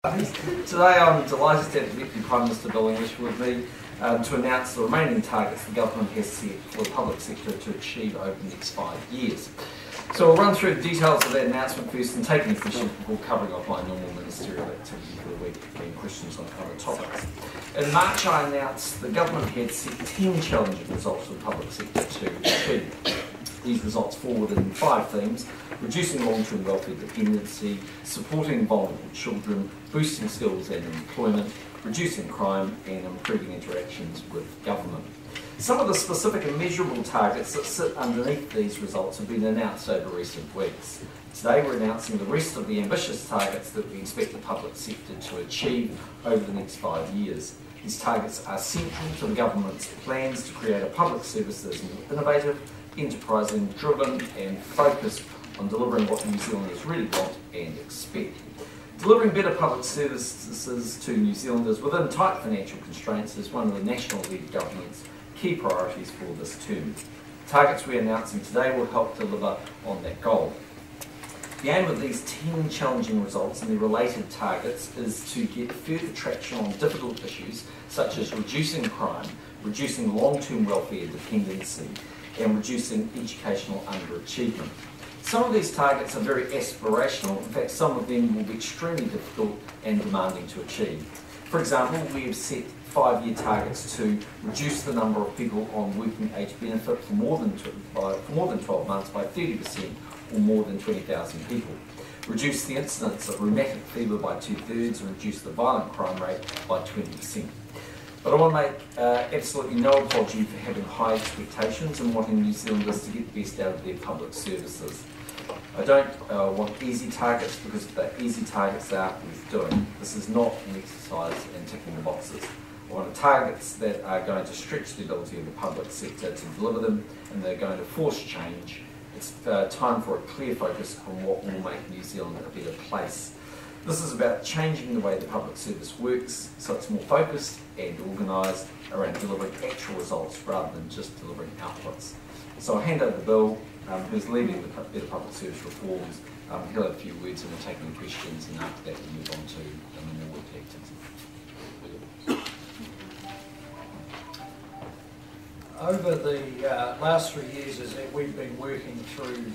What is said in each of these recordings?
Today I'm delighted to have Deputy Prime Minister Bill English with me to announce the remaining targets the government has set for the public sector to achieve over the next 5 years. So we'll run through the details of that announcement first and take any questions before covering off my normal ministerial activity for the week and questions on other topics. In March I announced the government had set 10 challenging results for the public sector to achieve. These results forward in 5 themes: reducing long-term welfare dependency, supporting vulnerable children, boosting skills and employment, reducing crime and improving interactions with government. Some of the specific and measurable targets that sit underneath these results have been announced over recent weeks. Today we're announcing the rest of the ambitious targets that we expect the public sector to achieve over the next 5 years. These targets are central to the government's plans to create a public service that is more innovative, enterprising, driven and focused on delivering what New Zealanders really want and expect. Delivering better public services to New Zealanders within tight financial constraints is one of the National-led government's key priorities for this term. Targets we're announcing today will help deliver on that goal. The aim of these 10 challenging results and their related targets is to get further traction on difficult issues such as reducing crime, reducing long-term welfare dependency and reducing educational underachievement. Some of these targets are very aspirational. In fact, some of them will be extremely difficult and demanding to achieve. For example, we have set 5-year targets to reduce the number of people on working age benefit for more than 12 months by 30% or more than 20,000 people. Reduce the incidence of rheumatic fever by 2/3 and reduce the violent crime rate by 20%. But I want to make absolutely no apology for having high expectations and wanting New Zealanders to get the best out of their public services. I don't want easy targets, because if they're easy targets, they aren't worth doing. This is not an exercise in ticking the boxes. I want targets that are going to stretch the ability of the public sector to deliver them, and they're going to force change. It's time for a clear focus on what will make New Zealand a better place. This is about changing the way the public service works so it's more focused and organised around delivering actual results rather than just delivering outputs. So I'll hand over to Bill, who's leading the Better Public Service reforms. He'll have a few words and we'll take any questions, and after that we'll move on to the normal work activity. Over the last 3 years, as we've been working through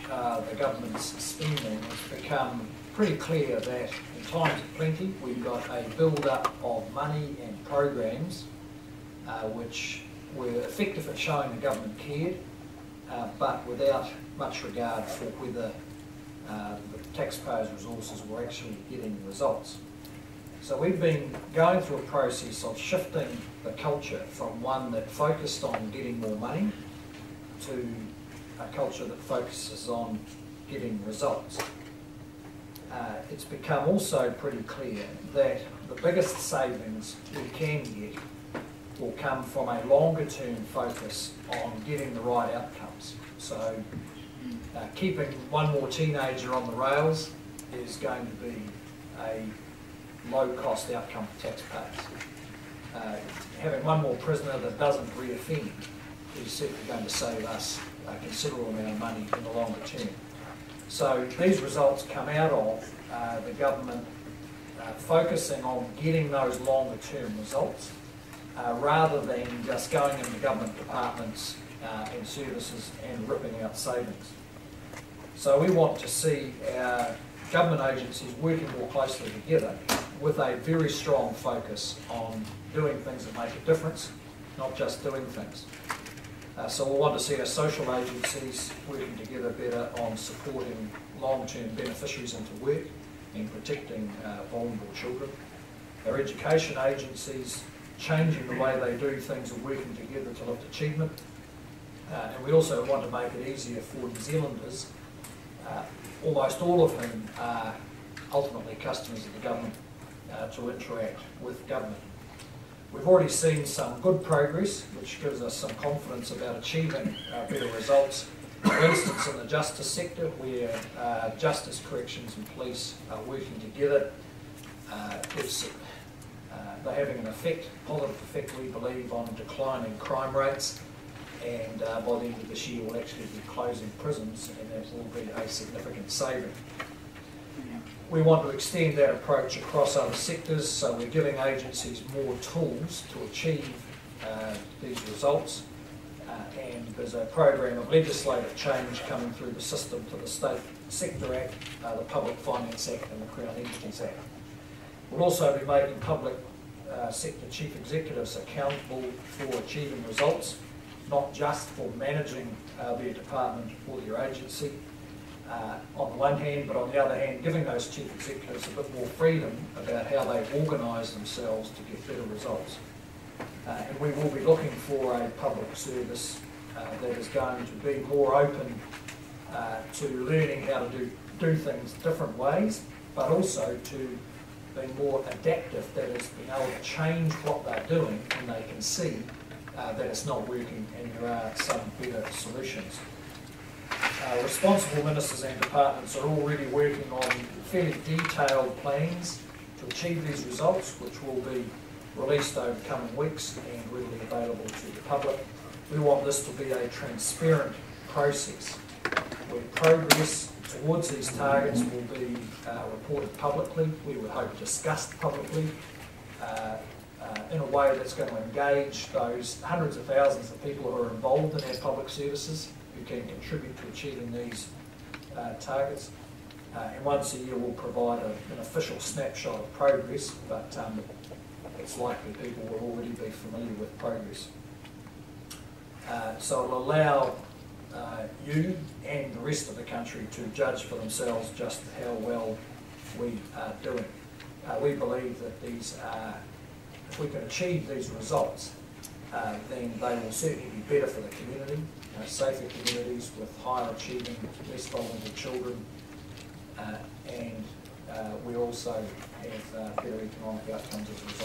the government's spending, it's become pretty clear that in times of plenty we've got a build-up of money and programs which were effective at showing the government cared, but without much regard for whether the taxpayers' resources were actually getting results. So we've been going through a process of shifting the culture from one that focused on getting more money to a culture that focuses on getting results. It's become also pretty clear that the biggest savings we can get will come from a longer term focus on getting the right outcomes. So keeping one more teenager on the rails is going to be a low-cost outcome for taxpayers. Having one more prisoner that doesn't re-offend is certainly going to save us a considerable amount of money in the longer term. So these results come out of the government focusing on getting those longer term results rather than just going into government departments and services and ripping out savings. So we want to see our government agencies working more closely together with a very strong focus on doing things that make a difference, not just doing things. So we'll want to see our social agencies working together better on supporting long-term beneficiaries into work and protecting vulnerable children. Our education agencies changing the way they do things and working together to lift achievement. And we also want to make it easier for New Zealanders, almost all of whom are ultimately customers of the government, to interact with government. We've already seen some good progress, which gives us some confidence about achieving better results. For instance, in the justice sector, where justice, corrections and police are working together, they're having an effect, positive effect we believe, on declining crime rates, and by the end of this year we'll actually be closing prisons, and that will be a significant saving. We want to extend that approach across other sectors, so we're giving agencies more tools to achieve these results. And there's a program of legislative change coming through the system to the State Sector Act, the Public Finance Act and the Crown Entities Act. We'll also be making public sector chief executives accountable for achieving results, not just for managing their department or their agency on the one hand, but on the other hand giving those chief executives a bit more freedom about how they organise themselves to get better results. And we will be looking for a public service that is going to be more open to learning how to do things different ways, but also to be more adaptive, that is, being able to change what they're doing when they can see that it's not working and there are some better solutions. Responsible ministers and departments are already working on fairly detailed plans to achieve these results, which will be released over coming weeks and readily available to the public. We want this to be a transparent process where progress towards these targets will be reported publicly. We would hope discussed publicly in a way that's going to engage those hundreds of thousands of people who are involved in our public services who can contribute to achieving these targets. And once a year we'll provide an official snapshot of progress, but it's likely people will already be familiar with progress. So it'll allow you and the rest of the country to judge for themselves just how well we are doing. We believe that these if we can achieve these results, then they will certainly be better for the community, safer communities with higher achieving, less vulnerable children, and we also have better economic outcomes as a result.